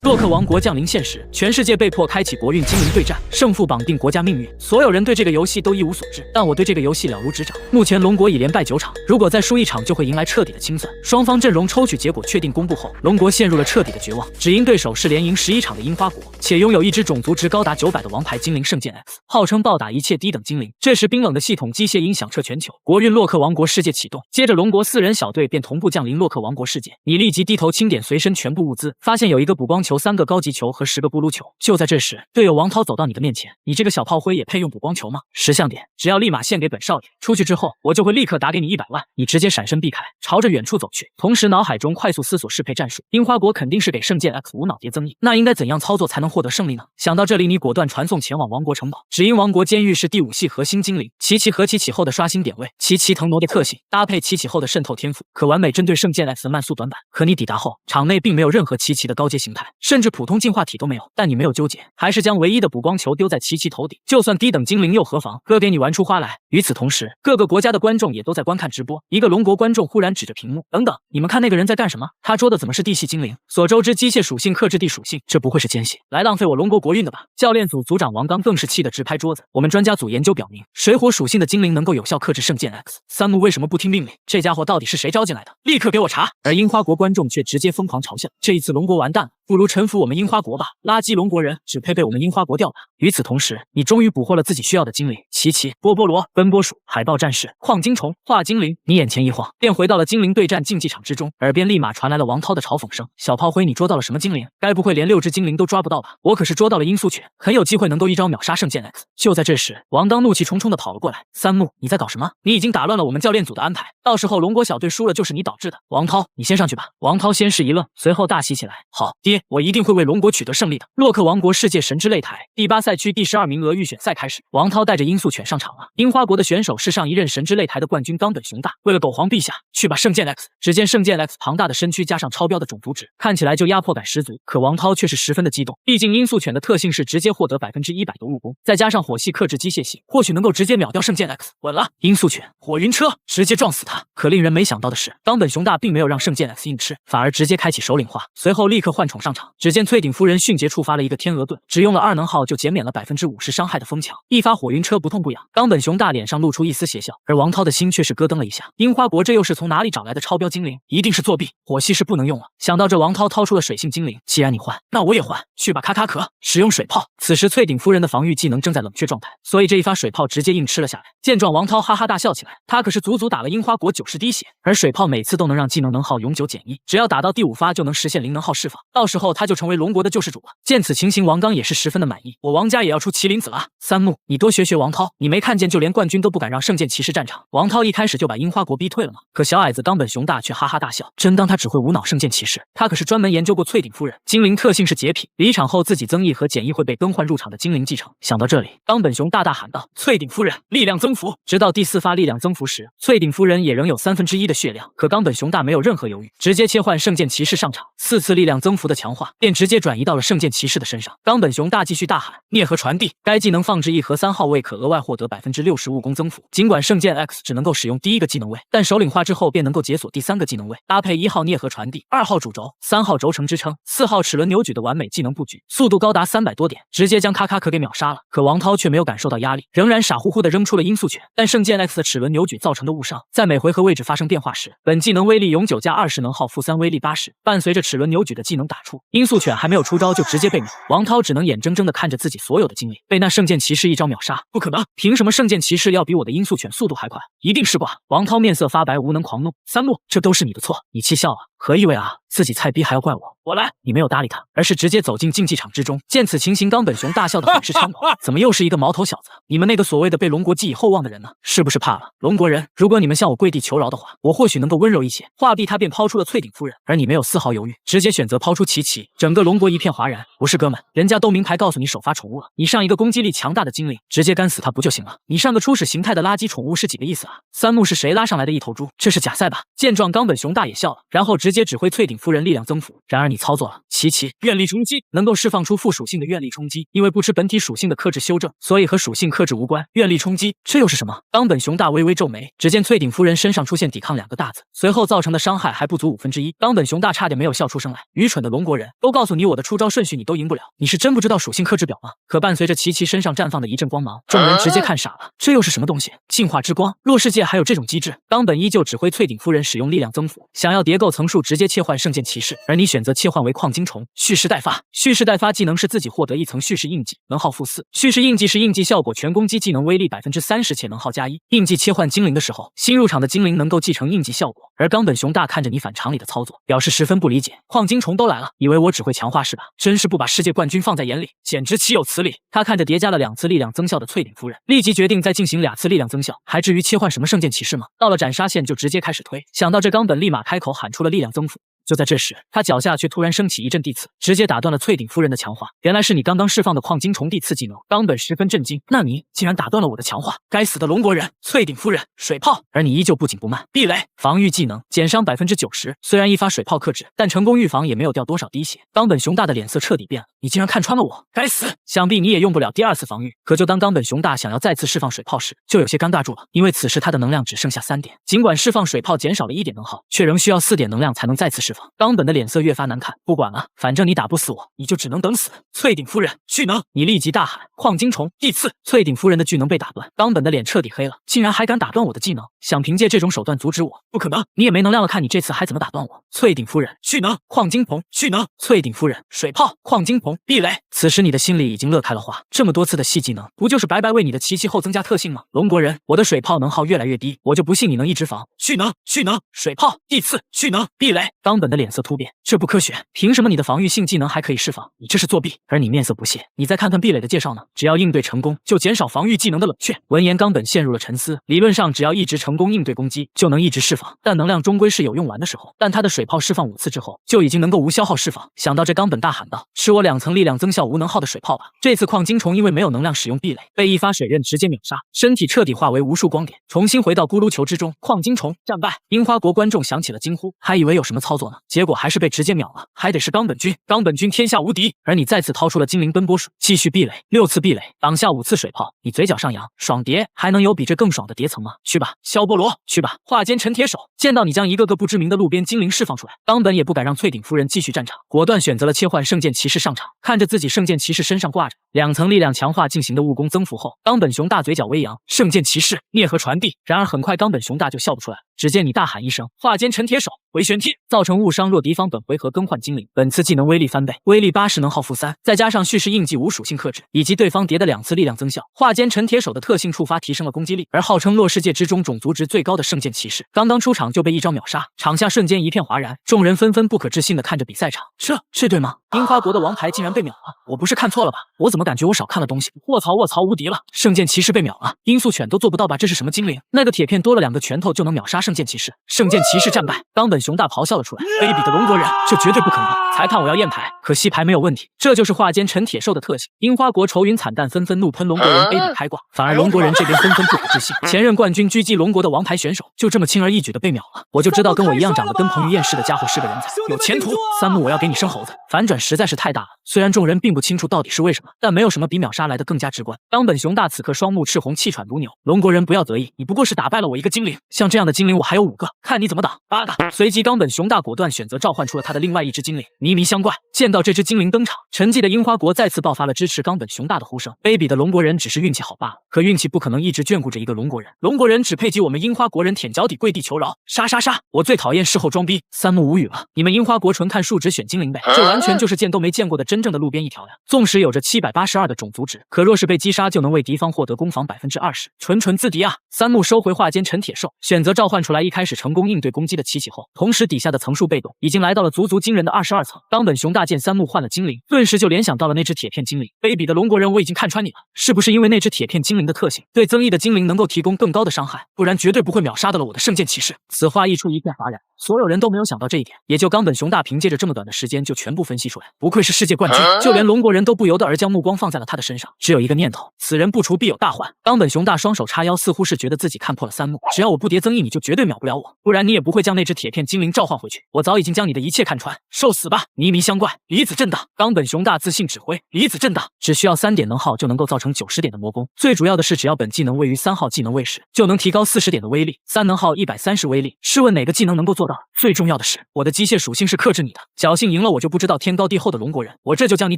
洛克王国降临现实，全世界被迫开启国运精灵对战，胜负绑定国家命运。所有人对这个游戏都一无所知，但我对这个游戏了如指掌。目前龙国已连败9场，如果再输1场，就会迎来彻底的清算。双方阵容抽取结果确定公布后，龙国陷入了彻底的绝望，只因对手是连赢11场的樱花国，且拥有一只种族值高达900的王牌精灵圣剑 X， 号称暴打一切低等精灵。这时冰冷的系统机械音响彻全球，国运洛克王国世界启动。接着龙国4人小队便同步降临洛克王国世界。你立即低头清点随身全部物资，发现有1个补光球、3个高级球和10个咕噜球。就在这时，队友王涛走到你的面前，你这个小炮灰也配用补光球吗？10项点，只要立马献给本少爷。出去之后，我就会立刻打给你100万。你直接闪身避开，朝着远处走去，同时脑海中快速思索适配战术。樱花国肯定是给圣剑 X 无脑碟增益，那应该怎样操作才能获得胜利呢？想到这里，你果断传送前往王国城堡。只因王国监狱是第5系核心精灵，奇奇和奇奇后的刷新点位，奇奇腾挪的特性搭配奇奇后的渗透天赋，可完美针对圣剑 X 的慢速短板。可你抵达后，场内并没有任何奇奇的高阶形态，甚至普通进化体都没有。但你没有纠结，还是将唯一的补光球丢在奇奇头顶。就算低等精灵又何妨，哥给你玩出花来。与此同时，各个国家的观众也都在观看直播。一个龙国观众忽然指着屏幕：“等等，你们看那个人在干什么？他捉的怎么是地系精灵？所周知机械属性克制地属性，这不会是奸细来浪费我龙国国运的吧？”教练组组长王刚更是气得直拍桌子。我们专家组研究表明，水火属性的精灵能够有效克制圣剑 X。三木为什么不听命令？这家伙到底是谁招进来的？立刻给我查！而樱花国观众却直接疯狂嘲笑：这一次龙国完蛋了，不如臣服我们樱花国吧！垃圾龙国人只配被我们樱花国吊打。与此同时，你终于捕获了自己需要的精灵：奇奇、波波罗、奔波鼠、海豹战士、矿金虫、化精灵。你眼前一晃，便回到了精灵对战竞技场之中，耳边立马传来了王涛的嘲讽声：“小炮灰，你捉到了什么精灵？该不会连6只精灵都抓不到吧？我可是捉到了音速犬，很有机会能够一招秒杀圣剑 X。”就在这时，王刚怒气冲冲地跑了过来：“三木，你在搞什么？你已经打乱了我们教练组的安排，到时候龙国小队输了就是你导致的。王涛，你先上去吧。”王涛先是一愣，随后大喜起来：“好，爹，我一定会为龙国取得胜利的。”洛克王国世界神之擂台第8赛区第12名额预选赛开始，王涛带着音速犬上场了。樱花国的选手是上一任神之擂台的冠军冈本雄大。为了狗皇陛下，去把圣剑 X！ 只见圣剑 X 庞大的身躯加上超标的种族值，看起来就压迫感十足。可王涛却是十分的激动，毕竟音速犬的特性是直接获得100%的误攻，再加上火系克制机械系，或许能够直接秒掉圣剑 X。稳了，音速犬火云车直接撞死他。可令人没想到的是，冈本雄大并没有让圣剑 X 硬吃，反而直接开启首领化，随后立刻换宠上场。只见翠顶夫人迅捷触发了一个天鹅盾，只用了2能耗就减免了50%伤害的疯抢，一发火云车不痛不痒。冈本雄大脸上露出一丝邪笑，而王涛的心却是咯噔了一下。樱花国这又是从哪里找来的超标精灵？一定是作弊，火系是不能用了。想到这，王涛掏出了水性精灵，既然你换，那我也换，去把咔咔壳使用水炮。此时翠顶夫人的防御技能正在冷却状态，所以这一发水炮直接硬吃了下来。见状，王涛哈哈大笑起来，他可是足足打了樱花国90滴血，而水炮每次都能让技能能耗永久减1，只要打到第5发就能实现0能耗释放，到时候他就成为龙国的救世主了。见此情形，王刚也是十分的满意，我王家也要出麒麟子了。三木，你多学学王涛，你没看见就连冠军都不敢让圣剑骑士战场？王涛一开始就把樱花国逼退了吗？可小矮子冈本雄大却哈哈大笑，真当他只会无脑圣剑骑士？他可是专门研究过翠顶夫人精灵特性是洁癖，离场后自己增益和减益会被更换入场的精灵继承。想到这里，冈本雄大大喊道：“翠顶夫人，力量增幅！”直到第4发力量增幅时，翠顶夫人也仍有1/3的血量，可冈本雄大没有任何犹豫，直接切换圣剑骑士上场。4次力量增幅的强化便直接转移到了圣剑骑士的身上。冈本雄大继续大喊：“啮和传递！”该技能放置1和3号位可额外获得60%误攻增幅。尽管圣剑 X 只能够使用第1个技能位，但首领化之后便能够解锁第3个技能位，搭配1号啮和传递、2号主轴、3号轴承支撑、4号齿轮扭矩的完美技能布局，速度高达300多点，直接将咔咔可给秒杀了。可王涛却没有感受到压力，仍然傻乎乎的扔出了音速犬。但圣剑 X 的齿轮扭矩造成的误伤，在每回合位置发生变化时，本技能威力永久加20能耗-3威力80，伴随着齿轮扭矩的技能打出，音速犬还没有出招就直接被秒。王涛只能眼睁睁的看着自己所有的精灵被那圣剑骑士一招秒杀。不可能，凭什么圣剑骑士要比我的音速犬速度还快？一定是挂！王涛面色发白，无能狂怒：“三木，这都是你的错，你气笑了，何以为啊？自己菜逼还要怪我？我来！”你没有搭理他，而是直接走进竞技场之中。见此情形，冈本雄大笑得很是猖狂：“怎么又是一个毛头小子？你们那个所谓的被龙国寄以厚望的人呢？是不是怕了？龙国人，如果你们向我跪地求饶的话，我或许能够温柔一些。”话毕，他便抛出了翠顶夫人，而你没有丝毫犹豫，直接选择抛出奇奇。整个龙国一片哗然。不是哥们，人家都明牌告诉你首发宠物了，你上一个攻击力强大的精灵，直接干死他不就行了？你上个初始形态的垃圾宠物是几个意思啊？三木是谁拉上来的一头猪？这是假赛吧？见状，冈本雄大也笑了，然后直接直接指挥淬鼎夫人力量增幅。然而你操作了奇奇愿力冲击，能够释放出副属性的愿力冲击，因为不吃本体属性的克制修正，所以和属性克制无关。愿力冲击，这又是什么？冈本雄大微微皱眉，只见淬鼎夫人身上出现抵抗2个大字，随后造成的伤害还不足1/5。冈本雄大差点没有笑出声来。愚蠢的龙国人，都告诉你我的出招顺序你都赢不了，你是真不知道属性克制表吗？可伴随着奇奇身上绽放的一阵光芒，众人直接看傻了，这又是什么东西？进化之光，洛世界还有这种机制？冈本依旧指挥淬鼎夫人使用力量增幅，想要叠构层数直接切换圣剑骑士，而你选择切换为矿金虫。蓄势待发，蓄势待发技能是自己获得一层蓄势印记，能耗-4。蓄势印记是印记效果全攻击技能威力30%且能耗+1。印记切换精灵的时候，新入场的精灵能够继承印记效果。而冈本雄大看着你反常理的操作，表示十分不理解。矿金虫都来了，以为我只会强化是吧？真是不把世界冠军放在眼里，简直岂有此理！他看着叠加了2次力量增效的淬鼎夫人，立即决定再进行2次力量增效，还至于切换什么圣剑骑士吗？到了斩杀线就直接开始推，想到这冈本立马开口喊出了力量增幅。就在这时，他脚下却突然升起一阵地刺，直接打断了淬鼎夫人的强化。原来是你刚刚释放的矿金虫地刺技能。冈本十分震惊，那你竟然打断了我的强化！该死的龙国人！淬鼎夫人，水炮！而你依旧不紧不慢，避雷，防御技能减伤90%。虽然一发水炮克制，但成功预防也没有掉多少滴血。冈本雄大的脸色彻底变了，你竟然看穿了我！该死！想必你也用不了第2次防御。可就当冈本雄大想要再次释放水炮时，就有些尴尬住了，因为此时他的能量只剩下3点，尽管释放水炮减少了1点能耗，却仍需要4点能量才能再次释放。冈本的脸色越发难看，不管了，反正你打不死我，你就只能等死。淬鼎夫人，巨能！你立即大喊矿金虫地刺。淬鼎夫人的巨能被打断，冈本的脸彻底黑了，竟然还敢打断我的技能，想凭借这种手段阻止我？不可能，你也没能量了，看你这次还怎么打断我！淬鼎夫人，巨能！矿金鹏，巨能！淬鼎夫人，水炮，矿金鹏，避雷。此时你的心里已经乐开了花，这么多次的细技能，不就是白白为你的奇奇后增加特性吗？龙国人，我的水炮能耗越来越低，我就不信你能一直防。巨能，巨能，水炮，地刺，巨能，避雷。冈本的脸色突变，这不科学，凭什么你的防御性技能还可以释放？你这是作弊！而你面色不屑，你再看看壁垒的介绍呢，只要应对成功，就减少防御技能的冷却。闻言，冈本陷入了沉思。理论上，只要一直成功应对攻击，就能一直释放，但能量终归是有用完的时候。但他的水炮释放5次之后，就已经能够无消耗释放。想到这，冈本大喊道：“吃我2层力量增效无能耗的水炮吧！”这次矿金虫因为没有能量使用壁垒，被一发水刃直接秒杀，身体彻底化为无数光点，重新回到咕噜球之中。矿金虫战败，樱花国观众响起了惊呼，还以为有什么操作呢，结果还是被直接秒了。还得是冈本君，冈本君天下无敌。而你再次掏出了精灵奔波术，继续壁垒，6次壁垒，挡下5次水炮。你嘴角上扬，爽叠，还能有比这更爽的叠层吗？去吧，萧波罗，去吧，化间陈铁手。见到你将一个个不知名的路边精灵释放出来，冈本也不敢让淬鼎夫人继续战场，果断选择了切换圣剑骑士上场。看着自己圣剑骑士身上挂着2层力量强化进行的务工增幅后，冈本雄大嘴角微扬，圣剑骑士啮和传递。然而很快冈本雄大就笑不出来了，只见你大喊一声化间陈铁手，回旋踢，造成误伤。若敌方本回合更换精灵，本次技能威力翻倍，威力80能耗-3，再加上蓄势印记无属性克制，以及对方叠的2次力量增效，化间陈铁手的特性触发提升了攻击力。而号称洛世界之中种族值最高的圣剑骑士，刚刚出场就被一招秒杀，场下瞬间一片哗然，众人纷纷不可置信的看着比赛场，这对吗？樱花国的王牌竟然被秒了，我不是看错了吧？我怎么感觉我少看了东西？卧槽，无敌了！圣剑骑士被秒了，音速犬都做不到吧？这是什么精灵？那个铁片多了2个拳头就能秒杀圣剑骑士，圣剑骑士战败！冈本雄大咆哮了出来，卑鄙的龙国人，这绝对不可能！裁判，我要验牌，可惜牌没有问题，这就是化间陈铁兽的特性。樱花国愁云惨淡，纷纷怒喷龙国人卑鄙开挂，反而龙国人这边纷纷不可置信，前任冠军狙击龙国的王牌选手就这么轻而易举的被秒了，我就知道跟我一样长得跟彭于晏似的家伙是个人才，有前途。三木，我要给你生猴子！反转实在是太大了，虽然众人并不清楚到底是为什么，但没有什么比秒杀来的更加直观。冈本雄大此刻双目赤红，气喘如牛。龙国人不要得意，你不过是打败了我一个精灵，像这样的精灵我还有5个，看你怎么挡！八嘎！随即冈本雄大果断选择召唤出了他的另外一只精灵迷迷香怪。见到这只精灵登场，沉寂的樱花国再次爆发了支持冈本雄大的呼声。卑鄙的龙国人只是运气好罢了，可运气不可能一直眷顾着一个龙国人，龙国人只配给我们樱花国人舔脚底跪地求饶！杀！我最讨厌事后装逼。三木无语了，你们樱花国纯看数值选精灵呗，这完全就是见都没见过的真正的路边一条呀！纵使有着782的种族值，可若是被击杀就能为敌方获得攻防20%，纯自敌啊！三木收回化间陈铁兽，选择召唤出来一开始成功应对攻击的奇奇后，同时底下的层数被动已经来到了足惊人的22层。冈本雄大见三木换了精灵，顿时就联想到了那只铁片精灵。卑鄙的龙国人，我已经看穿你了，是不是因为那只铁片精灵的特性，对增益的精灵能够提供更高的伤害，不然绝对不会秒杀到了我的圣剑骑士。此话一出，一片哗然，所有人都没有想到这一点，也就冈本雄大凭借着这么短的时间就全部分析出来，不愧是世界冠军，就连龙国人都不由得而将目光光放在了他的身上，只有一个念头：此人不除必有大患。冈本雄大双手叉腰，似乎是觉得自己看破了三木，只要我不叠增益，你就绝对秒不了我，不然你也不会将那只铁片精灵召唤回去。我早已经将你的一切看穿，受死吧！迷迷相怪，离子震荡。冈本雄大自信指挥，离子震荡，只需要3点能耗就能够造成90点的魔攻。最主要的是，只要本技能位于3号技能位时，就能提高40点的威力，3能耗130威力。试问哪个技能能够做到？最重要的是，我的机械属性是克制你的，侥幸赢了我就不知道天高地厚的龙国人，我这就将你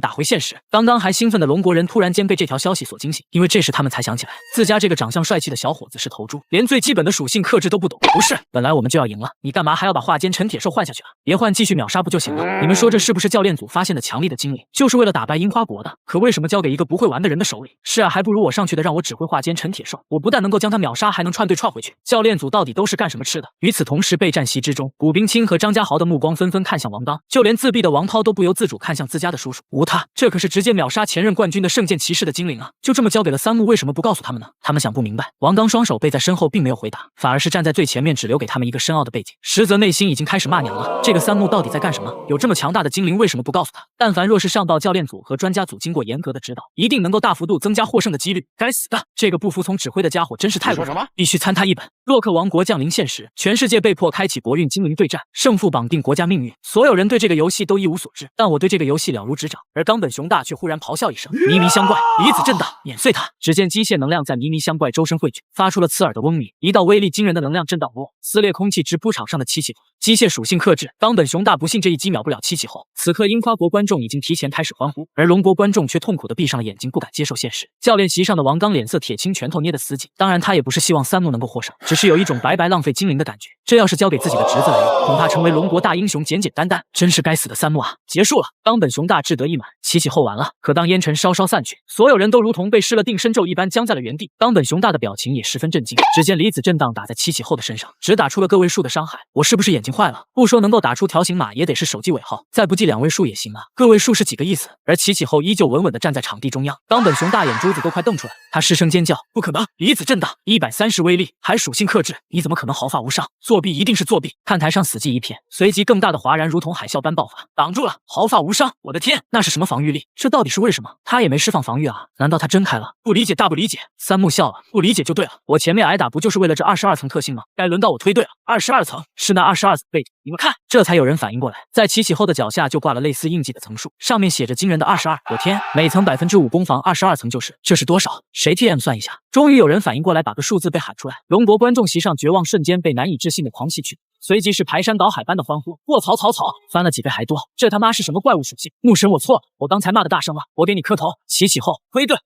打回现实。刚刚还兴奋的龙国人突然间被这条消息所惊醒，因为这时他们才想起来，自家这个长相帅气的小伙子是头猪，连最基本的属性克制都不懂。不是，本来我们就要赢了，你干嘛还要把化奸陈铁兽换下去啊？别换，继续秒杀不就行了？你们说这是不是教练组发现的强力的精灵，就是为了打败樱花国的？可为什么交给一个不会玩的人的手里？是啊，还不如我上去的让我指挥化奸陈铁兽，我不但能够将他秒杀，还能串队串回去。教练组到底都是干什么吃的？与此同时，备战席之中，古冰清和张家豪的目光纷纷看向王刚，就连自闭的王涛都不由自主看向自家的叔叔。无他，这可是直接秒杀前任冠军的圣剑骑士的精灵啊！就这么交给了三木，为什么不告诉他们呢？他们想不明白。王刚双手背在身后，并没有回答，反而是站在最前面，只留给他们一个深奥的背景，实则内心已经开始骂娘了。这个三木到底在干什么？有这么强大的精灵，为什么不告诉他？但凡若是上到教练组和专家组经过严格的指导，一定能够大幅度增加获胜的几率。该死的，这个不服从指挥的家伙真是太过分了，必须参他一本。洛克王国降临现实，全世界被迫开启国运精灵对战，胜负绑定国家命运。所有人对这个游戏都一无所知，但我对这个游戏了如指掌。而冈本雄大却忽然咆哮一声：“迷迷相怪，离子震荡，碾碎它！”只见机械能量在迷迷相怪周身汇聚，发出了刺耳的嗡鸣，一道威力惊人的能量震荡波撕裂空气，直扑场上的七起后。机械属性克制，冈本雄大不信这一击秒不了七起后。此刻樱花国观众已经提前开始欢呼，而龙国观众却痛苦地闭上了眼睛，不敢接受现实。教练席上的王刚脸色铁青，拳头捏得死紧。当然，他也不是希望三木能够获胜，只是有一种白白浪费精灵的感觉。这要是交给自己的侄子来用，恐怕成为龙国大英雄简简单单。真是该死的三木啊！结束了，冈本雄大志得意满，七起后完了。可当烟尘稍稍散去，所有人都如同被施了定身咒一般僵在了原地。冈本雄大的表情也十分震惊。只见离子震荡打在七起后的身上，只打出了个位数的伤害。我是不是眼睛坏了？不说能够打出条形码，也得是手记尾号，再不计2位数也行啊。个位数是几个意思？而七起后依旧稳稳地站在场地中央，冈本雄大眼珠子都快瞪出来，他失声尖叫：“不可能！离子震荡130威力，还属性克制，你怎么可能毫发无伤？作弊一定是作弊！”看台上死寂一片，随即更大的哗然如同海啸般爆发，挡住了，毫发无伤！我的天，那是什么防御力？这到底是为什么？他也没释放防御啊？难道他真开了？不理解大不理解。三木笑了，不理解就对了。我前面挨打不就是为了这22层特性吗？该轮到我推对了。22层是那22层背，你们看，这才有人反应过来，在齐起后的脚下就挂了类似印记的层数，上面写着惊人的22。我天，每层5%攻防，22层就是，这是多少？谁 TM 算一下？终于有人反应过来，把个数字被喊出来。龙国观众席上绝望瞬间被难以置信的狂喜取代，随即是排山倒海般的欢呼。卧槽槽槽，翻了几倍还多，这他妈是什么怪物属性？牧神我错了，我刚才骂的大声了，我给你磕头。齐起后推对，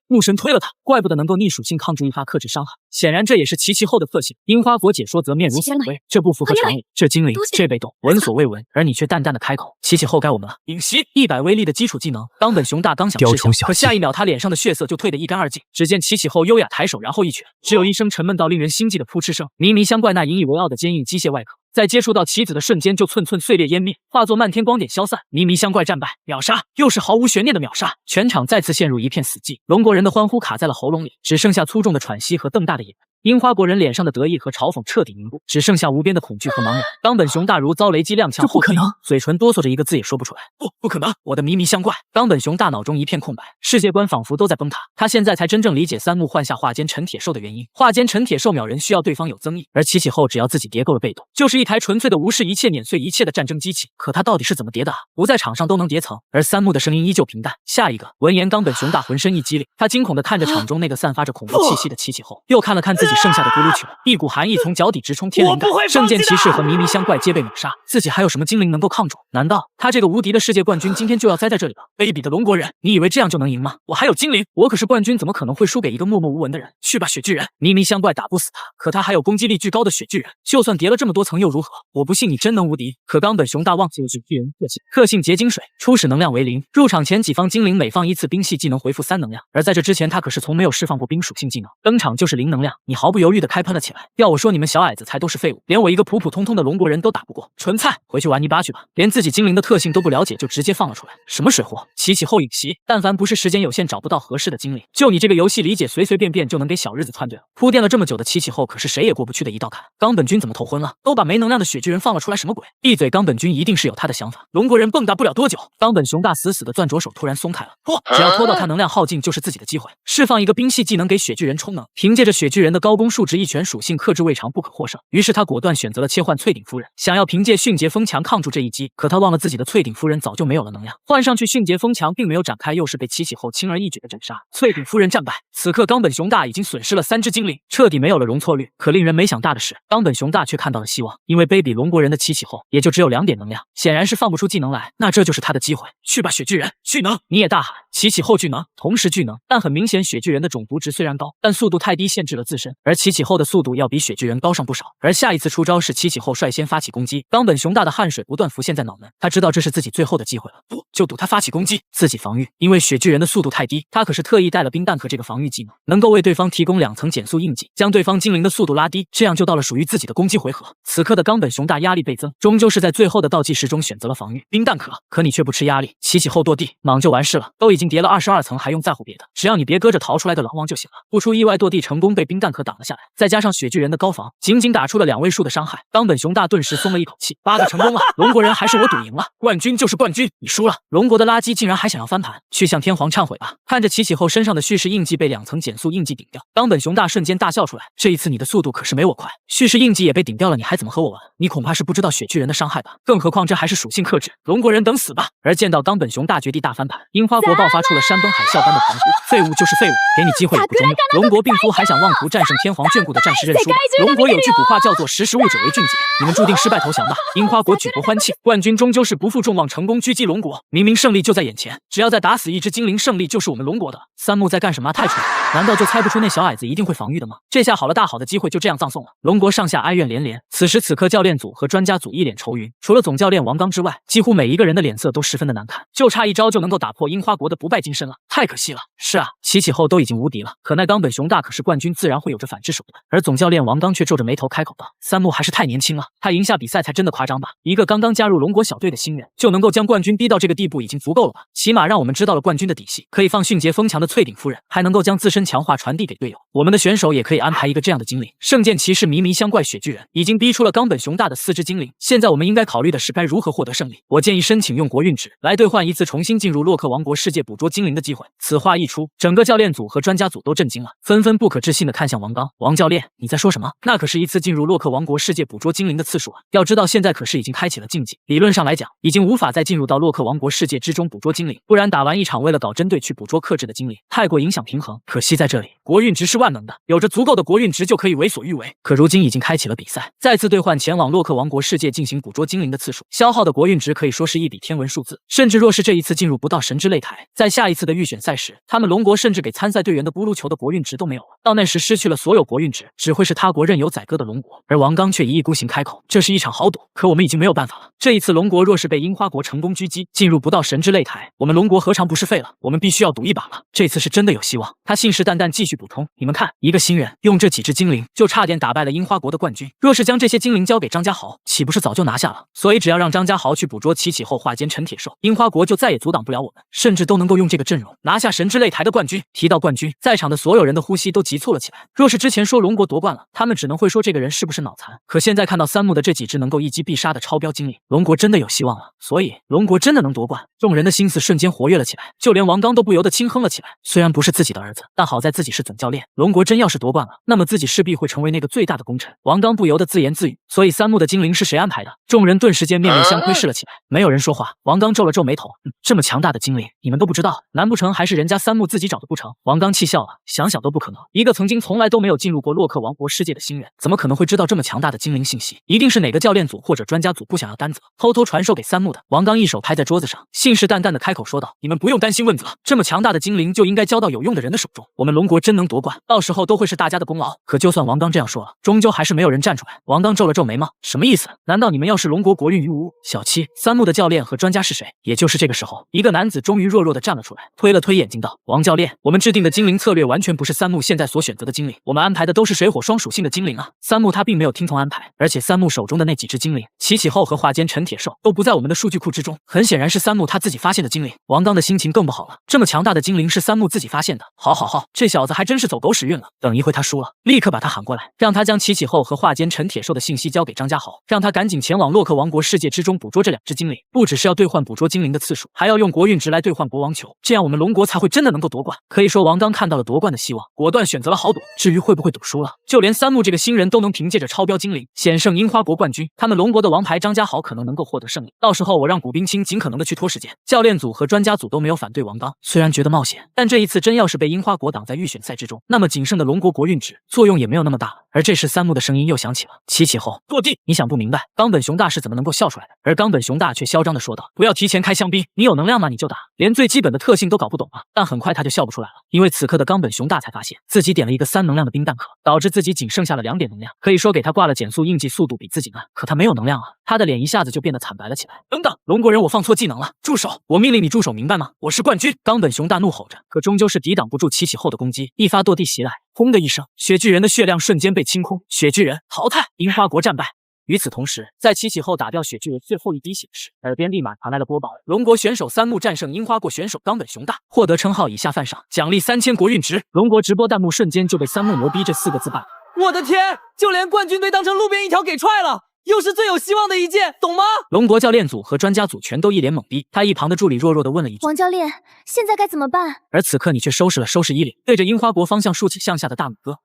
牧神推了他，怪不得能够逆属性抗住一发克制伤害，显然这也是齐起后的特性。樱花国解说则面如死灰，这不符合常理，这精灵这被动闻所未闻，而你却淡淡的开口，齐起后该我们了。隐袭100威力的基础技能，冈本雄大刚想施效，可下一秒他脸上的血色就退得一干二净。只见齐起后优雅抬手，然后一拳，只有一声沉闷到令人心悸的扑哧声，迷迷相怪那引以为傲的坚硬机械外壳，在接触到棋子的瞬间就寸寸碎裂湮灭，化作漫天光点消散。迷迷相怪战败，秒杀，又是毫无悬念的秒杀，全场再次陷入一片死寂。龙国人的欢呼卡在了喉咙里，只剩下粗重的喘息和瞪大的眼。樱花国人脸上的得意和嘲讽彻底凝固，只剩下无边的恐惧和茫然。冈本雄大如遭雷击踉跄，这不可能，嘴唇哆嗦着一个字也说不出来。不可能！我的迷迷相怪。冈本雄大脑中一片空白，世界观仿佛都在崩塌。他现在才真正理解三木换下化奸陈铁兽的原因。化奸陈铁兽秒人需要对方有增益，而齐起后只要自己叠够了被动，就是一台纯粹的无视一切、碾碎一切的战争机器。可他到底是怎么叠的啊？不在场上都能叠层。而三木的声音依旧平淡。下一个。闻言，冈本雄大浑身一激灵，他惊恐地看着场中那个散发着恐怖气息的齐起后，又看了看自己剩下的咕噜球，一股寒意从脚底直冲天灵盖。圣剑骑士和迷迷相怪皆被秒杀，自己还有什么精灵能够抗住？难道他这个无敌的世界冠军今天就要栽在这里了？卑鄙的龙国人，你以为这样就能赢吗？我还有精灵，我可是冠军，怎么可能会输给一个默默无闻的人？去吧，雪巨人！迷迷相怪打不死他，可他还有攻击力巨高的雪巨人，就算叠了这么多层又如何？我不信你真能无敌。可冈本雄大忘记了雪巨人特性结晶水，初始能量为0，入场前己方精灵每放1次冰系技能回复3能量，而在这之前他可是从没有释放过冰属性技能，登场就是0能量，你毫不犹豫地开喷了起来。要我说，你们小矮子才都是废物，连我一个普普通通的龙国人都打不过，纯菜！回去玩泥巴去吧，连自己精灵的特性都不了解就直接放了出来，什么水货！齐起后影袭，但凡不是时间有限找不到合适的精灵，就你这个游戏理解，随随便便就能给小日子窜对了。铺垫了这么久的齐起后，可是谁也过不去的一道坎。冈本君怎么头昏了？都把没能量的雪巨人放了出来，什么鬼？闭嘴！冈本君一定是有他的想法。龙国人蹦跶不了多久，冈本雄大死死的攥着手，突然松开了。只要拖到他能量耗尽，就是自己的机会。释放一个兵系技能给雪巨人充能，凭借着雪巨人的高攻数值，一拳属性克制未尝不可获胜。于是他果断选择了切换翠顶夫人，想要凭借迅捷风墙抗住这一击。可他忘了自己的翠顶夫人早就没有了能量，换上去迅捷风墙并没有展开，又是被齐起后轻而易举的斩杀。翠顶夫人战败。此刻冈本雄大已经损失了3只精灵，彻底没有了容错率。可令人没想大的是，冈本雄大却看到了希望，因为卑比龙国人的齐起后也就只有2点能量，显然是放不出技能来。那这就是他的机会，去吧雪巨人，巨能！你也大喊齐起后巨能，同时巨能。但很明显，雪巨人的种族值虽然高，但速度太低，限制了自身，而齐起后的速度要比雪巨人高上不少。而下一次出招是齐起后率先发起攻击，冈本雄大的汗水不断浮现在脑门，他知道这是自己最后的机会了，不就赌他发起攻击，自己防御。因为雪巨人的速度太低，他可是特意带了冰弹壳这个防御技能，能够为对方提供2层减速印记，将对方精灵的速度拉低，这样就到了属于自己的攻击回合。此刻的冈本雄大压力倍增，终究是在最后的倒计时中选择了防御冰弹壳，可你却不吃压力，齐起后跺地，莽就完事了。都已经叠了22层，还用在乎别的？只要你别搁着逃出来的狼王就行了。不出意外，跺地成功被冰弹壳挡了下来，再加上雪巨人的高防，仅仅打出了2位数的伤害，冈本雄大顿时松了一口气。8个成功了，龙国人还是我赌赢了，冠军就是冠军，你输了。龙国的垃圾竟然还想要翻盘，去向天皇忏悔吧。看着齐起后身上的蓄势印记被2层减速印记顶掉，冈本雄大瞬间大笑出来。这一次你的速度可是没我快，蓄势印记也被顶掉了，你还怎么和我玩？你恐怕是不知道雪巨人的伤害吧？更何况这还是属性克制，龙国人等死吧！而见到冈本雄大绝地大翻盘，樱花国爆发出了山崩海啸般的狂呼，废物就是废物，给你机会也不中用。龙国病夫还想妄图战胜天皇眷顾的战士认输吧？龙国有句古话叫做识时务者为俊杰，你们注定失败投降吧！樱花国举国欢庆，冠军终究是不负众望，成功狙击龙国。明明胜利就在眼前，只要再打死一只精灵，胜利就是我们龙国的。三木在干什么？太蠢了！难道就猜不出那小矮子一定会防御的吗？这下好了，大好的机会就这样葬送了。龙国上下哀怨连连。此时此刻，教练组和专家组一脸愁云，除了总教练王刚之外，几乎每一个人的脸色都十分的难看，就差一招就能够打破樱花国的不败金身了，太可惜了。是啊，齐起后都已经无敌了，可奈冈本雄大可是冠军，自然会有着反制手段。而总教练王刚却皱着眉头开口道：“三木还是太年轻了，他赢下比赛才真的夸张吧？一个刚刚加入龙国小队的新人，就能够将冠军逼到这个地步，已经足够了吧？起码让我们知道了冠军的底细，可以放迅捷风墙的翠顶夫人，还能够将自身强化传递给队友。我们的选手也可以安排一个这样的精灵。圣剑骑士迷迷相怪雪巨人已经逼出了冈本雄大的4只精灵，现在我们应该考虑的是该如何获得胜利。我建议申请用国运值来兑换一次重新进入洛克王国世界捕捉精灵的机会。”此话一出，整个教练组和专家组都震惊了，纷纷不可置信地看向王刚。王教练，你在说什么？那可是一次进入洛克王国世界捕捉精灵的次数啊！要知道现在可是已经开启了竞技，理论上来讲，已经无法再进入到洛克王国世界之中捕捉精灵，不然打完一场为了搞针对去捕捉克制的精灵，太过影响平衡。可惜在这里，国运值是万能的，有着足够的国运值就可以为所欲为。可如今已经开启了比赛，再次兑换前往洛克王国世界进行捕捉精灵的次数，消耗的国运值可以说是一笔天文数字。甚至若是这一次进入不到神之擂台，在下一次的预选赛时，他们龙国甚至给参赛队员的咕噜球的国运值都没有了。到那时失去了所有国运值，只会是他国任由宰割的龙国。而王刚却一意孤行开口，这是一场豪赌，可我们已经没有办法了。这一次龙国若是被樱花国成功狙击，进入不到神之擂台，我们龙国何尝不是废了？我们必须要赌一把了，这次是真的有希望。他信誓旦旦继续补充，你们看，一个新人用这几只精灵就差点打败了樱花国的冠军，若是将这些精灵交给张家豪，岂不是早就拿下了？所以只要让张家豪去捕捉齐起后化奸陈铁兽，樱花国就再也阻挡不了我们，甚至都能够用这个阵容拿下神之擂台的冠军。提到冠军，在场的所有人的呼吸都急促了起来。若是之前说龙国夺冠了，他们只能会说这个人是不是脑残，可现在看到三木的这几只能够一击必杀的超标精灵，龙国真的有希望了，所以龙国真的能夺冠。众人的心思瞬间活跃了起来，就连王刚都不由得轻哼了起来。虽然不是自己的儿子，但好在自己是总教练，龙国真要是夺冠了，那么自己势必会成为那个最大的功臣。王刚不由得自言自语，所以三木的精灵是谁安排的？众人顿时间面面相窥视了起来，没有人说话。王刚皱了皱眉头，这么强大的精灵你们都不知道，难不成还是人家三木自己找的不成？王刚气笑了，想想都不可能，一个曾经从来都没有进入过洛克王国世界的新人，怎么可能会知道这么强大的精灵信息？一定是哪个教练组或者专家组不想要担责，偷偷传授给三木的。王刚一手拍在桌子上，信誓旦旦地开口说道：“你们不用担心问责，这么强大的精灵就应该交到有用的人的手中，我们龙国真能夺冠，到时候都会是大家的功劳。可就算王刚这样说了，终究还是没有人站出来。王刚皱了皱眉毛，什么意思？难道你们要视龙国国运于无？小七，三木的教练和专家是谁？也就是这个时候，一个男子终于弱弱的站了出来，推了推眼睛道：王教练，我们制定的精灵策略完全不是三木现在所选择的精灵，我们安排的都是水火双属性的精灵啊。三木他并没有听从安排，而且三木手中的那几只精灵，齐起后和华坚陈铁兽都不在我们的数据库之中，很显然是三木他自己发现的精灵。王刚的心情更不好了，这么强大的精灵是三木自己发现的，好，这小子还真是走狗屎运了。等一会他输了，立刻把他喊过来，让他将齐起后和华坚陈铁兽的信息交给张家豪，让他赶紧前往洛克王国世界之中捕捉这2只精灵，不只是要兑换捕捉精灵的次数，还要用国运值来兑换国王球，这样我们龙国才会真的能够夺冠。可以说王刚看到了夺冠的希望，果断选择了豪赌。至于会不会赌输了，就连三木这个新人都能凭借着超标精灵险胜樱花国冠军，他们龙国的王牌张家豪可能能够获得胜利。到时候我让古冰清尽可能的去拖时间，教练组和专家组都没有反对王刚，虽然觉得冒险，但这一次真要是被樱花国挡在预选赛之中，那么仅剩的龙国国运值作用也没有那么大了。而这时三木的声音又响起了：齐起后落地。你想不明白冈本雄大是怎么能够笑出来的？而冈本雄大却嚣张的说道：不要提前开香槟，你有能量吗？你就打，连最基本的特性都搞不懂吗？但很快他就笑不出来了，因为此刻的冈本雄大才发现自己点了一个3能量的冰蛋壳，导致自己仅剩下了2点能量，可以说给他挂了减速印记，速度比自己慢。可他没有能量啊，他的脸一下子就变得惨白了起来。等等，龙国人，我放错技能了，住手！我命令你住手，明白吗？我是冠军！冈本雄大怒吼着，可终究是抵挡不住齐起后的攻击，一发跺地袭来，轰的一声，雪巨人的血量瞬间被清空，雪巨人淘汰，樱花国战败。与此同时，在齐起后打掉雪巨人最后一滴血时，耳边立马传来了播报：龙国选手三木战胜樱花国选手冈本雄大，获得称号以下犯上，奖励3000国运值。龙国直播弹幕瞬间就被三木牛逼这4个字罢了。我的天，就连冠军队当成路边一条给踹了，又是最有希望的一届，懂吗？龙国教练组和专家组全都一脸懵逼，他一旁的助理弱弱的问了一句：王教练，现在该怎么办？而此刻你却收拾了收拾衣领，对着樱花国方向竖起向下的大拇哥。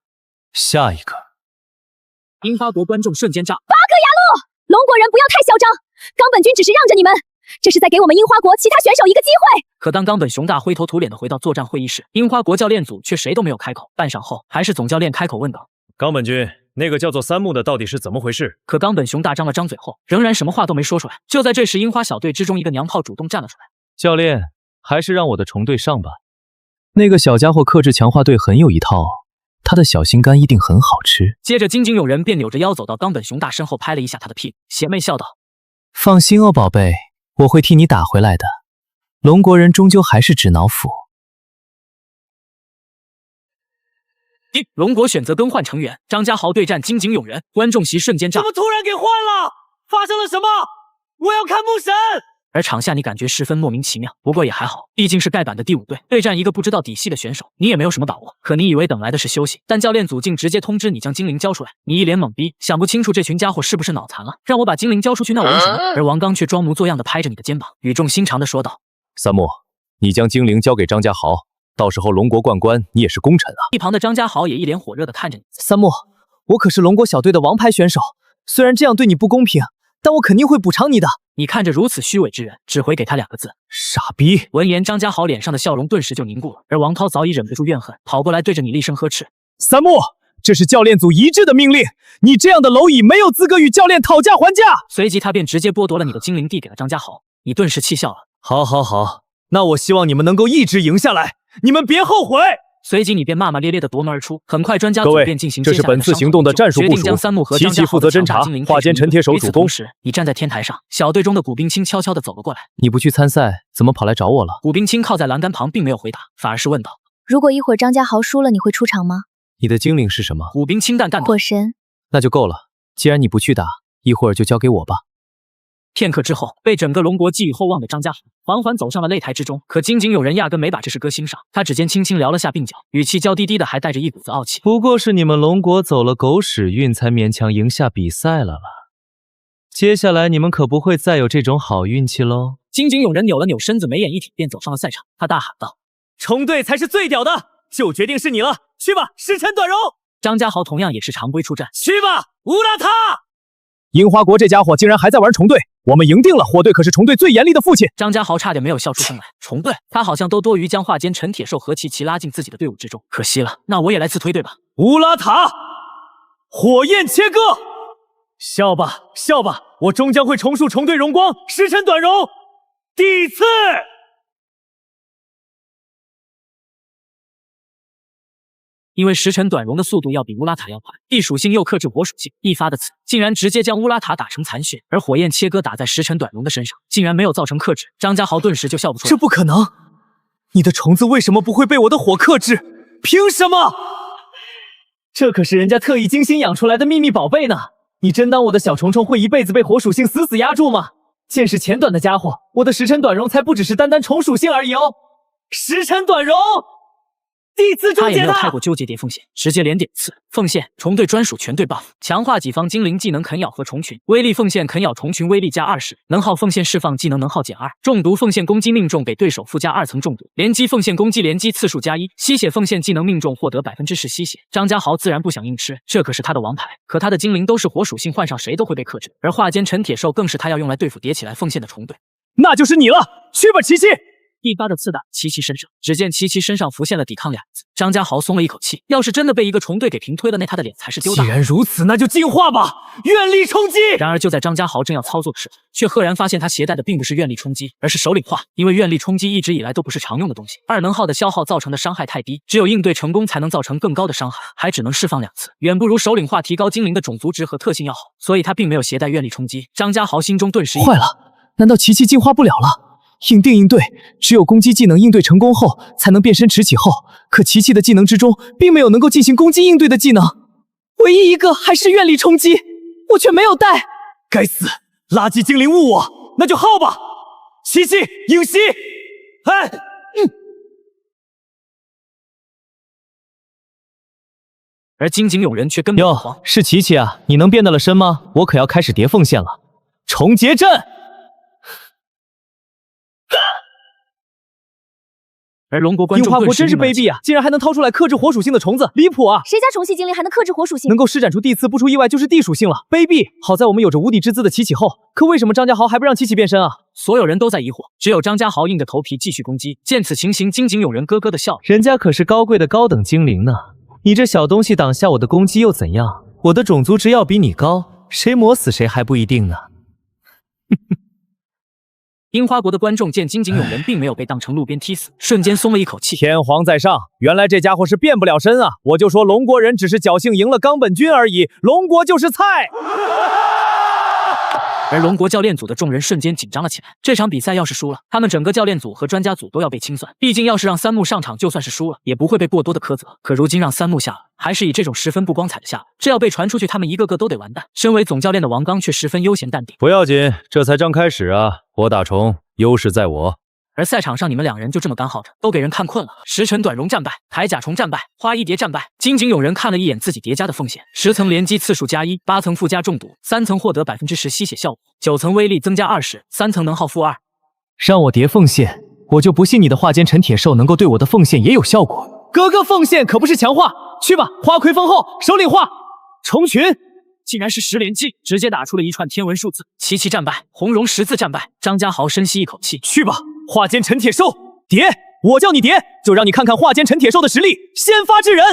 下一个，樱花国观众瞬间炸。巴克雅洛，龙国人不要太嚣张，冈本君只是让着你们，这是在给我们樱花国其他选手一个机会。可当冈本雄大灰头土脸的回到作战会议室，樱花国教练组却谁都没有开口。半晌后，还是总教练开口问道：冈本君，那个叫做三木的到底是怎么回事？可冈本雄大张了张嘴后，仍然什么话都没说出来。就在这时，樱花小队之中一个娘炮主动站了出来：教练，还是让我的重队上吧。那个小家伙克制强化队很有一套，他的小心肝一定很好吃。接着金井勇人便扭着腰走到冈本雄大身后，拍了一下他的屁股，邪魅笑道：放心哦，宝贝，我会替你打回来的。龙国人终究还是纸脑斧。龙国选择更换成员，张家豪对战金井勇人，观众席瞬间炸。怎么突然给换了？发生了什么？我要看牧神！而场下你感觉十分莫名其妙，不过也还好，毕竟是盖板的第5队对战一个不知道底细的选手，你也没有什么把握。可你以为等来的是休息，但教练组竟直接通知你将精灵交出来，你一脸懵逼，想不清楚这群家伙是不是脑残了，让我把精灵交出去，那我为什么？而王刚却装模作样的拍着你的肩膀，语重心长的说道：三木，你将精灵交给张家豪，到时候龙国冠官你也是功臣啊。一旁的张家豪也一脸火热的看着你：三木，我可是龙国小队的王牌选手，虽然这样对你不公平，但我肯定会补偿你的。你看着如此虚伪之人，只回给他2个字：傻逼。闻言，张家豪脸上的笑容顿时就凝固了，而王涛早已忍不住怨恨，跑过来对着你厉声呵斥：三木，这是教练组一致的命令，你这样的蝼蚁没有资格与教练讨价还价。随即他便直接剥夺了你的精灵，递给了张家豪。你顿时气笑了。好，那我希望你们能够一直赢下来，你们别后悔。随即你便骂骂咧咧的夺门而出。很快专家组便进行这是本次行动的战术部署，决定将三木和张家豪负责侦查，华坚陈铁手主攻。你站在天台上，小队中的古冰清悄悄地走了过来。你不去参赛，怎么跑来找我了？古冰清靠在栏杆旁，并没有回答，反而是问道：如果一会儿张家豪输了，你会出场吗？你的精灵是什么？古冰清淡淡的：火神。那就够了，既然你不去打，一会儿就交给我吧。片刻之后，被整个龙国寄予厚望的张家豪缓缓走上了擂台之中。可金井有人压根没把这事搁心上，他指尖轻轻撩了下鬓角，语气娇滴滴的，还带着一股子傲气。不过是你们龙国走了狗屎运，才勉强赢下比赛了啦。接下来你们可不会再有这种好运气喽。金井勇人扭了扭身子，眉眼一挺，便走上了赛场。他大喊道：冲队才是最屌的，就决定是你了，去吧，石沉短容。张家豪同样也是常规出战，去吧，乌拉塔。樱花国这家伙竟然还在玩重队，我们赢定了！火队可是重队最严厉的父亲。张家豪差点没有笑出声来。重队，他好像都多余将华坚陈铁兽和琪琪拉进自己的队伍之中，可惜了。那我也来次推队吧。乌拉塔，火焰切割，笑吧，我终将会重塑重队荣光，石沉短容。第4次。因为时辰短容的速度要比乌拉塔要快，地属性又克制火属性，一发的刺竟然直接将乌拉塔打成残血，而火焰切割打在时辰短容的身上，竟然没有造成克制。张家豪顿时就笑不出来。这不可能！你的虫子为什么不会被我的火克制？凭什么？这可是人家特意精心养出来的秘密宝贝呢！你真当我的小虫虫会一辈子被火属性死死压住吗？见识浅短的家伙，我的时辰短容才不只是单单虫属性而已哦！时辰短容，第次终结他也没有太过纠结叠凤线，直接连点刺凤线，虫队专属全队 buff， 强化己方精灵技能啃咬和虫群，威力凤线啃咬虫群威力加20，能耗凤线释放技能能耗减2，中毒凤线攻击命中给对手附加2层中毒，连击凤线攻击连击次数加1，吸血凤线技能命中获得10%吸血。张家豪自然不想硬吃，这可是他的王牌，可他的精灵都是火属性，换上谁都会被克制，而化奸陈铁兽更是他要用来对付叠起来凤线的虫队。那就是你了，去吧，琪琪！一发的刺打琪琪身上，只见琪琪身上浮现了抵抗2个字。张家豪松了一口气，要是真的被一个虫队给平推了，那他的脸才是丢大。既然如此，那就进化吧，愿力冲击！然而就在张家豪正要操作时，却赫然发现他携带的并不是愿力冲击，而是首领化。因为愿力冲击一直以来都不是常用的东西，2能耗的消耗造成的伤害太低，只有应对成功才能造成更高的伤害，还只能释放2次，远不如首领化提高精灵的种族值和特性要好，所以他并没有携带愿力冲击。张家豪心中顿时坏了，难道琪琪进化不了了？应对应对，只有攻击技能应对成功后才能变身迟起后，可琪琪的技能之中并没有能够进行攻击应对的技能，唯一一个还是愿力冲击，我却没有带。该死，垃圾精灵误我，那就耗吧！琪琪影袭，而金井勇人却根本不慌。是琪琪啊，你能变得了身吗？我可要开始叠凤线了。重结阵。而龙国观众樱花国真是卑鄙啊，竟然还能掏出来克制火属性的虫子，离谱啊！谁家虫系精灵还能克制火属性？能够施展出地刺，不出意外就是地属性了，卑鄙！好在我们有着无敌之姿的琪琪后，可为什么张家豪还不让琪琪变身啊？所有人都在疑惑，只有张家豪硬着头皮继续攻击。见此情形，金井勇人咯咯的笑了，人家可是高贵的高等精灵呢，你这小东西挡下我的攻击又怎样？我的种族值要比你高，谁磨死谁还不一定呢。樱花国的观众见金井勇人并没有被当成路边踢死，瞬间松了一口气。天皇在上，原来这家伙是变不了身啊！我就说龙国人只是侥幸赢了冈本君而已，龙国就是菜。而龙国教练组的众人瞬间紧张了起来。这场比赛要是输了，他们整个教练组和专家组都要被清算。毕竟要是让三木上场，就算是输了，也不会被过多的苛责。可如今让三木下了，还是以这种十分不光彩的下了，这要被传出去，他们一个个都得完蛋。身为总教练的王刚却十分悠闲淡定。不要紧，这才刚开始啊！我打虫，优势在我。而赛场上你们2人就这么干耗着，都给人看困了。石沉短容战败，铠甲虫战败，花一蝶战败。金井勇人看了一眼自己叠加的凤线，10层连击次数加1， 8层附加中毒，3层获得10%吸血效果，9层威力增加20， 3层能耗负2。让我叠凤线，我就不信你的化奸陈铁兽能够对我的凤线也有效果。哥哥凤线可不是强化，去吧，花魁封后，首领化虫群。竟然是10连击，直接打出了一串天文数字。琪琪战败，红绒十字战败。张家豪深吸一口气，去吧，化奸陈铁兽，叠！我叫你叠，就让你看看化奸陈铁兽的实力，先发制人。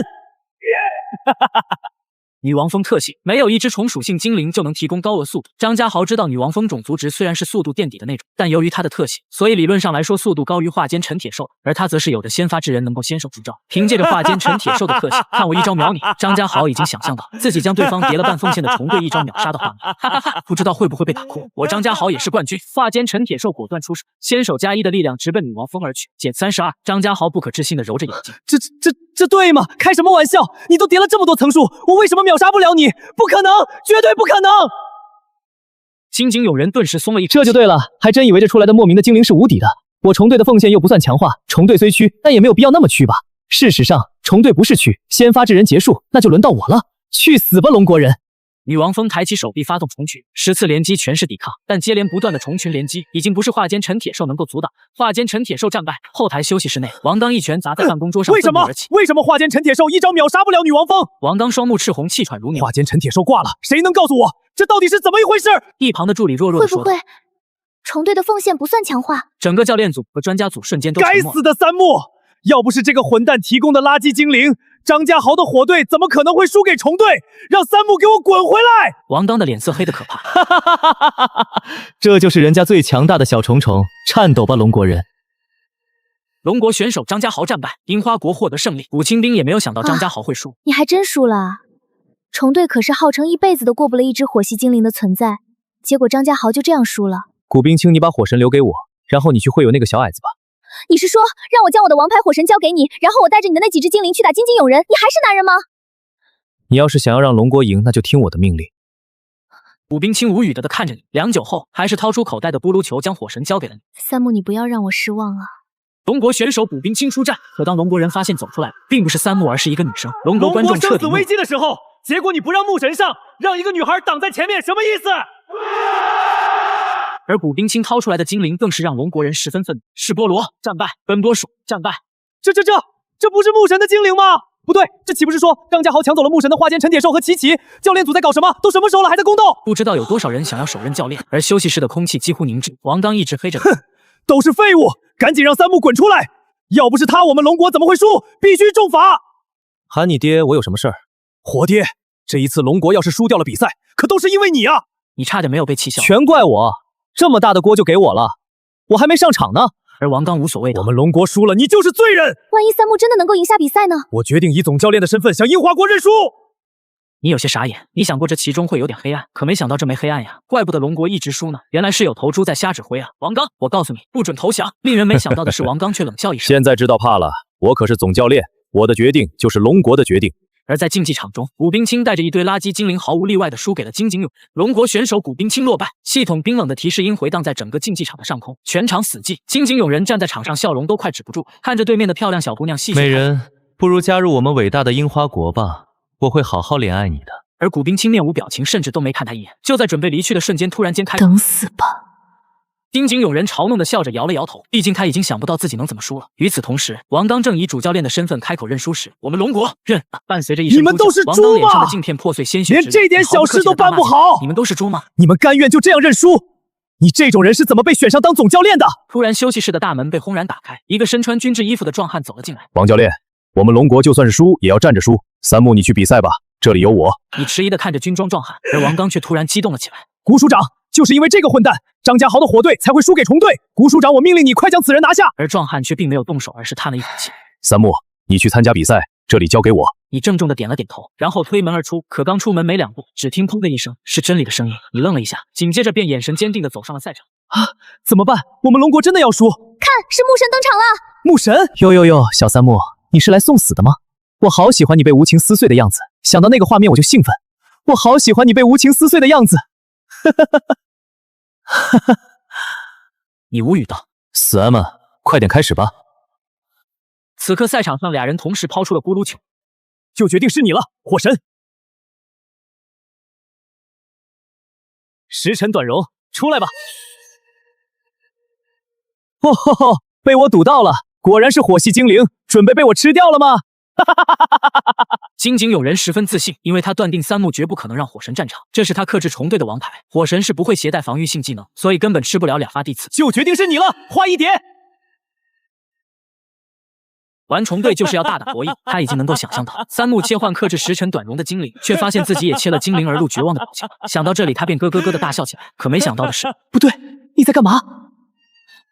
女王蜂特性，没有一只虫属性精灵就能提供高额速度。张家豪知道女王蜂种族值虽然是速度垫底的那种，但由于它的特性，所以理论上来说速度高于化奸陈铁兽，而他则是有着先发制人，能够先手出招。凭借着化奸陈铁兽的特性，看我一招秒你！张家豪已经想象到自己将对方叠了半凤线的虫队一招秒杀的画面，哈哈哈！不知道会不会被打哭？我张家豪也是冠军。化奸陈铁兽果断出手，先手加1的力量直奔女王蜂而去，减32。张家豪不可置信的揉着眼睛，这对吗？开什么玩笑！你都叠了这么多层数，我为什么秒杀不了你？不可能，绝对不可能！金井勇人顿时松了一口气。这就对了，还真以为这出来的莫名的精灵是无敌的。我虫队的凤线又不算强化，虫队虽屈，但也没有必要那么屈吧？事实上，虫队不是屈，先发制人结束，那就轮到我了。去死吧，龙国人！女王蜂抬起手臂发动虫群，10次连击全是抵抗，但接连不断的虫群连击已经不是化奸陈铁兽能够阻挡。化奸陈铁兽战败，后台休息室内，王刚一拳砸在办公桌上，为什么？为什么化奸陈铁兽一招秒杀不了女王蜂？王刚双目赤红，气喘如牛。化奸陈铁兽挂了，谁能告诉我这到底是怎么一回事？一旁的助理弱弱的说道：“会不会虫队的凤线不算强化？”整个教练组和专家组瞬间都沉默。该死的三木！要不是这个混蛋提供的垃圾精灵，张家豪的火队怎么可能会输给虫队？让三木给我滚回来！王刚的脸色黑得可怕。这就是人家最强大的小虫虫，颤抖吧，龙国人！龙国选手张家豪战败，樱花国获得胜利。古清兵也没有想到张家豪会输。你还真输了啊！虫队可是号称一辈子都过不了一只火系精灵的存在，结果张家豪就这样输了。古冰清，你把火神留给我，然后你去会友那个小矮子吧。你是说让我将我的王牌火神交给你，然后我带着你的那几只精灵去打金井勇人？你还是男人吗？你要是想要让龙国赢，那就听我的命令。古冰清无语的看着你，良久后还是掏出口袋的布噜球，将火神交给了你。三木，你不要让我失望啊！龙国选手古冰清出战，可当龙国人发现走出来的并不是三木，而是一个女生。龙国观众彻底生死危机的时候，结果你不让木神上，让一个女孩挡在前面，什么意思？而古冰清掏出来的精灵更是让龙国人十分愤怒。是波罗战败，奔波鼠战败。这不是木神的精灵吗？不对，这岂不是说张家豪抢走了木神的花间陈铁兽和琪琪？教练组在搞什么？都什么时候了还在宫斗？不知道有多少人想要手刃教练，而休息室的空气几乎凝滞。王刚一直黑着哼，都是废物，赶紧让三木滚出来！要不是他，我们龙国怎么会输？必须重罚！喊你爹，我有什么事儿？活爹，这一次龙国要是输掉了比赛，可都是因为你啊！你差点没有被气笑。全怪我，这么大的锅就给我了，我还没上场呢。而王刚无所谓的，我们龙国输了，你就是罪人。万一三木真的能够赢下比赛呢？我决定以总教练的身份向樱花国认输。你有些傻眼，你想过这其中会有点黑暗，可没想到这没黑暗呀，怪不得龙国一直输呢，原来是有头猪在瞎指挥啊！王刚，我告诉你，不准投降！令人没想到的是，王刚却冷笑一声：现在知道怕了，我可是总教练，我的决定就是龙国的决定。而在竞技场中，古冰清带着一堆垃圾精灵毫无例外的输给了金井勇。龙国选手古冰清落败，系统冰冷的提示音回荡在整个竞技场的上空，全场死寂。金井勇人站在场上，笑容都快止不住，看着对面的漂亮小姑娘细细。美人，不如加入我们伟大的樱花国吧，我会好好怜爱你的。而古冰清面无表情，甚至都没看他一眼。就在准备离去的瞬间，突然间开口：等死吧！金井勇人嘲弄的笑着摇了摇头，毕竟他已经想不到自己能怎么输了。与此同时，王刚正以主教练的身份开口认输时，我们龙国认。伴随着一声你们都是王猪吗？刚脸上的镜片破碎，鲜血连这点小事都办不好！你们都是猪吗？你们甘愿就这样认输？你这种人是怎么被选上当总教练的？突然，休息室的大门被轰然打开，一个身穿军制衣服的壮汉走了进来。王教练，我们龙国就算是输，也要站着输。三木，你去比赛吧，这里有我。你迟疑的看着军装壮汉，而王刚却突然激动了起来。古署长，就是因为这个混蛋张家豪的火队才会输给虫队。古署长，我命令你快将此人拿下。而壮汉却并没有动手，而是叹了一口气。三木，你去参加比赛，这里交给我。你郑重的点了点头，然后推门而出。可刚出门没两步，只听砰的一声，是真理的声音。你愣了一下，紧接着便眼神坚定的走上了赛场。啊，怎么办？我们龙国真的要输？看，是木神登场了！木神？哟，小三木，你是来送死的吗？我好喜欢你被无情撕碎的样子，想到那个画面我就兴奋。我好喜欢你被无情撕碎的样子。你无语道：“死安们，快点开始吧！”此刻赛场上俩人同时抛出了咕噜球，就决定是你了，火神。时辰短容，出来吧！哦吼吼，被我堵到了，果然是火系精灵，准备被我吃掉了吗？金井勇人十分自信，因为他断定三木绝不可能让火神战场，这是他克制虫队的王牌。火神是不会携带防御性技能，所以根本吃不了2发地刺。就决定是你了，花一蝶。玩虫队就是要大打博弈，他已经能够想象到三木切换克制时辰短容的精灵，却发现自己也切了精灵而露绝望的表情。想到这里，他便咯咯咯的大笑起来。可没想到的是，不对，你在干嘛？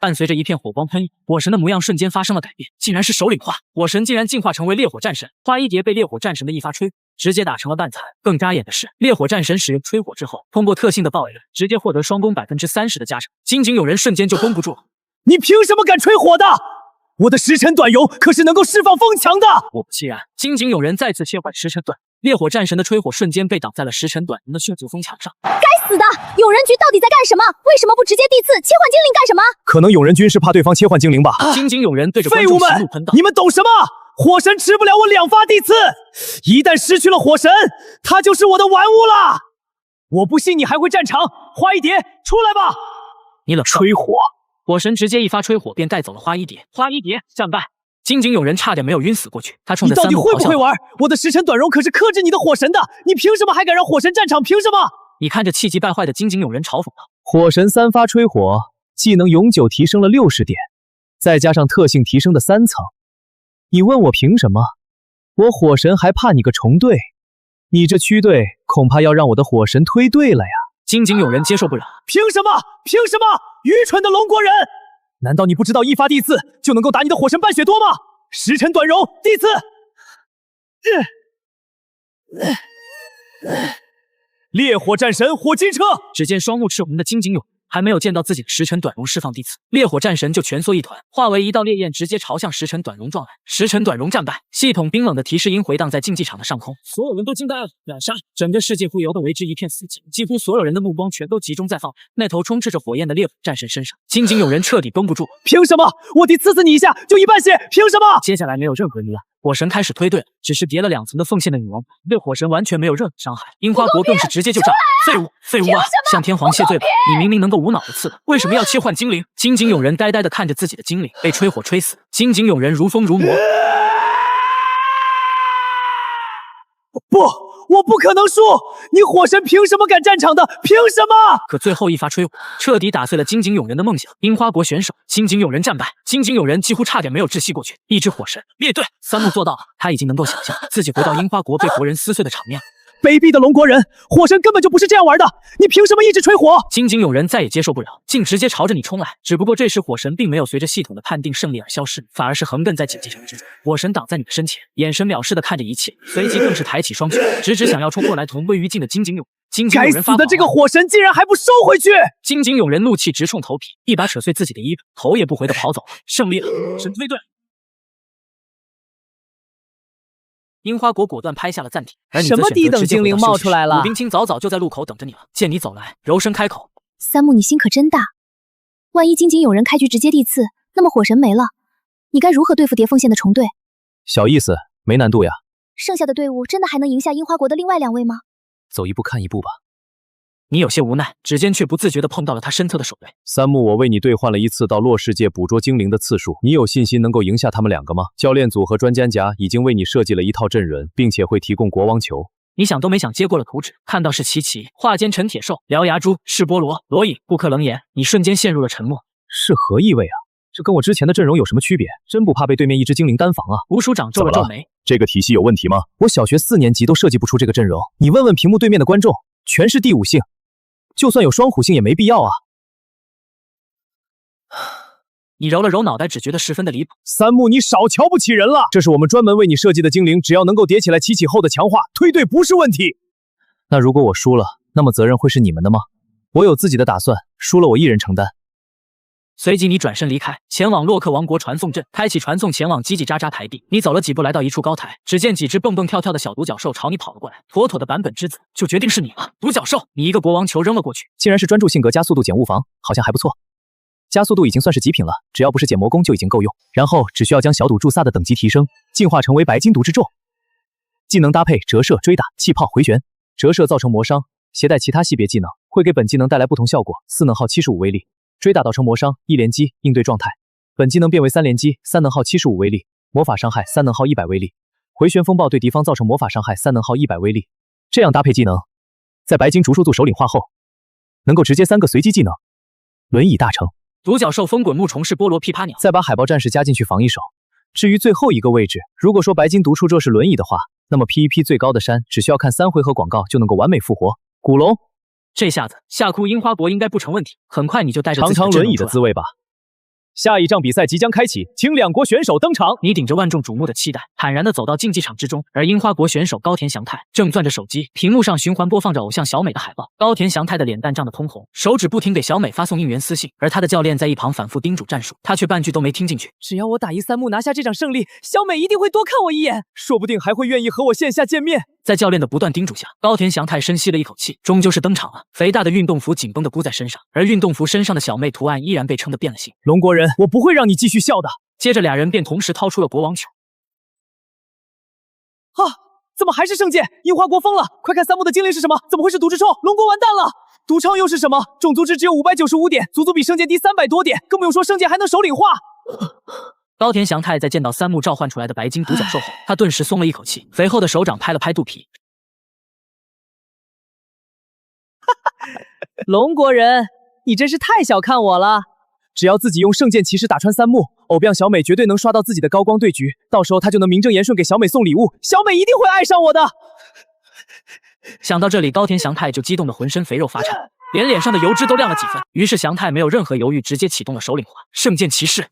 伴随着一片火光喷溢，火神的模样瞬间发生了改变，竟然是首领化。火神竟然进化成为烈火战神，花一蝶被烈火战神的一发吹直接打成了半残。更扎眼的是，烈火战神使用吹火之后，通过特性的爆 A 直接获得双攻30%的加成。金井勇人瞬间就绷不住了，你凭什么敢吹火的？我的时辰短容可是能够释放风墙的。果不其然，金井勇人再次切换时辰短，烈火战神的吹火瞬间被挡在了时辰短容的迅速风墙上。该死的！勇人局到底在干什么？为什么不直接地刺切换精灵干什么？可能勇人军是怕对方切换精灵吧。金井勇人对着观众息怒喷道：“你们懂什么？火神吃不了我2发地刺，一旦失去了火神，他就是我的玩物了。我不信你还会战场，花一蝶，出来吧！”你冷吹火。火神直接一发吹火便带走了花一蝶，花一蝶战败。金井勇人差点没有晕死过去，他冲着三木咆哮：“你到底会不会玩？我的时辰短容可是克制你的火神的，你凭什么还敢让火神战场？凭什么？”你看着气急败坏的金井勇人嘲讽道：“火神3发吹火，技能永久提升了60点，再加上特性提升的3层。你问我凭什么？我火神还怕你个虫队？你这区队恐怕要让我的火神推队了呀！”金井勇人接受不了：“凭什么？凭什么？愚蠢的龙国人！”难道你不知道一发地刺就能够打你的火神半血多吗？时辰短容，地刺。烈火战神火金车。只见双目赤红的金井勇还没有见到自己的时辰短容释放地刺，烈火战神就蜷缩一团，化为一道烈焰，直接朝向时辰短容撞来。时辰短容战败，系统冰冷的提示音回荡在竞技场的上空，所有人都惊呆了。斩杀！整个世界不由得为之一片死寂，几乎所有人的目光全都集中在那头充斥着火焰的烈火战神身上。金井勇人彻底绷不住，凭什么？我弟刺你一下就一半血，凭什么？接下来没有任何疑问。火神开始推队了，只是叠了2层的奉献的女王对火神完全没有任何伤害。樱花国更是直接就炸，废物啊！向天皇谢罪吧！你明明能够无脑的刺的，为什么要切换精灵？金井勇人呆呆的看着自己的精灵被吹火吹死，金井勇人如风如魔。不，我不可能输！你火神凭什么敢战场的？凭什么？可最后一发吹火彻底打碎了金井勇人的梦想。樱花国选手金井勇人战败，金井勇人几乎差点没有窒息过去。一只火神灭队，三木做到了，他已经能够想象自己回到樱花国被活人撕碎的场面。卑鄙的龙国人，火神根本就不是这样玩的！你凭什么一直吹火？金井勇人再也接受不了，竟直接朝着你冲来。只不过这时火神并没有随着系统的判定胜利而消失，反而是横亘在竞技场之中。火神挡在你的身前，眼神藐视的看着一切，随即更是抬起双拳，直想要冲过来同归于尽的金井勇。金井勇人发该死的这个火神竟然还不收回去！金井勇人怒气直冲头皮，一把扯碎自己的衣服，头也不回的跑走了。胜利了，神推队。樱花国果断拍下了暂停，而你则什么低等精灵冒出来了？鲁冰清早就在路口等着你了，见你走来，柔声开口：“三木，你心可真大。万一金井有人开局直接地刺，那么火神没了，你该如何对付叠凤线的重队？”小意思，没难度呀。剩下的队伍真的还能赢下樱花国的另外2位吗？走一步看一步吧。你有些无奈，指尖却不自觉地碰到了他身侧的手背。三木，我为你兑换了一次到洛世界捕捉精灵的次数，你有信心能够赢下他们2个吗？教练组和专家甲已经为你设计了一套阵容，并且会提供国王球。你想都没想接过了图纸，看到是琪琪、华坚陈铁兽、獠牙猪、是波罗、罗隐、顾客冷眼，你瞬间陷入了沉默。是何意味啊？这跟我之前的阵容有什么区别？真不怕被对面一只精灵单防啊？吴署长皱了皱眉，这个体系有问题吗？我小学4年级都设计不出这个阵容，你问问屏幕对面的观众，全是第5性。就算有双虎性也没必要啊！你揉了揉脑袋，只觉得十分的离谱。三木，你少瞧不起人了！这是我们专门为你设计的精灵，只要能够叠起来，起后的强化，推队不是问题。那如果我输了，那么责任会是你们的吗？我有自己的打算，输了我一人承担。随即你转身离开，前往洛克王国传送阵，开启传送前往叽叽喳喳台地。你走了几步，来到一处高台，只见几只蹦蹦跳跳的小独角兽朝你跑了过来。妥妥的版本之子，就决定是你了。独角兽，你一个国王球扔了过去，竟然是专注性格加速度减物防，好像还不错。加速度已经算是极品了，只要不是减魔功就已经够用。然后只需要将小赌注萨的等级提升，进化成为白金毒之咒。技能搭配折射、追打、气泡、回旋。折射造成魔伤，携带其他系别技能会给本技能带来不同效果。4能耗75威力。追打导成魔伤，1连击应对状态，本技能变为3连击，3能耗75威力，魔法伤害3能耗100威力，回旋风暴对敌方造成魔法伤害3能耗100威力。这样搭配技能，在白金竹树柱首领化后，能够直接3个随机技能，轮椅大成。独角兽风滚木虫是菠萝琵琶鸟，再把海豹战士加进去防一手。至于最后一个位置，如果说白金毒触这是轮椅的话，那么 PVP 最高的山只需要看3回合广告就能够完美复活。古龙。这下子吓哭樱花国应该不成问题，很快你就带着尝尝轮椅的滋味吧。下一仗比赛即将开启，请2国选手登场。你顶着万众瞩目的期待，坦然地走到竞技场之中，而樱花国选手高田翔太正攥着手机，屏幕上循环播放着偶像小美的海报。高田翔太的脸蛋涨得通红，手指不停给小美发送应援私信，而他的教练在一旁反复叮嘱战术，他却半句都没听进去。只要我打赢三木拿下这场胜利，小美一定会多看我一眼，说不定还会愿意和我线下见面。在教练的不断叮嘱下，高田翔太深吸了一口气，终究是登场了。肥大的运动服紧绷地箍在身上，而运动服身上的小妹图案依然被撑得变了形。龙国人，我不会让你继续笑的。接着俩人便同时掏出了国王球。怎么还是圣剑？樱花国疯了！快看三木的精灵是什么？怎么会是毒之臭？龙国完蛋了！毒昌又是什么？种族值只有595点，足足比圣剑低300多点，更不用说圣剑还能首领化。高田翔太在见到三木召唤出来的白金独角兽后，他顿时松了一口气，肥厚的手掌拍了拍肚皮。龙国人，你真是太小看我了！只要自己用圣剑骑士打穿三木，偶变小美绝对能刷到自己的高光对局，到时候他就能名正言顺给小美送礼物，小美一定会爱上我的。想到这里，高田翔太就激动的浑身肥肉发颤。连脸上的油脂都亮了几分。于是祥太没有任何犹豫，直接启动了首领环圣剑骑士。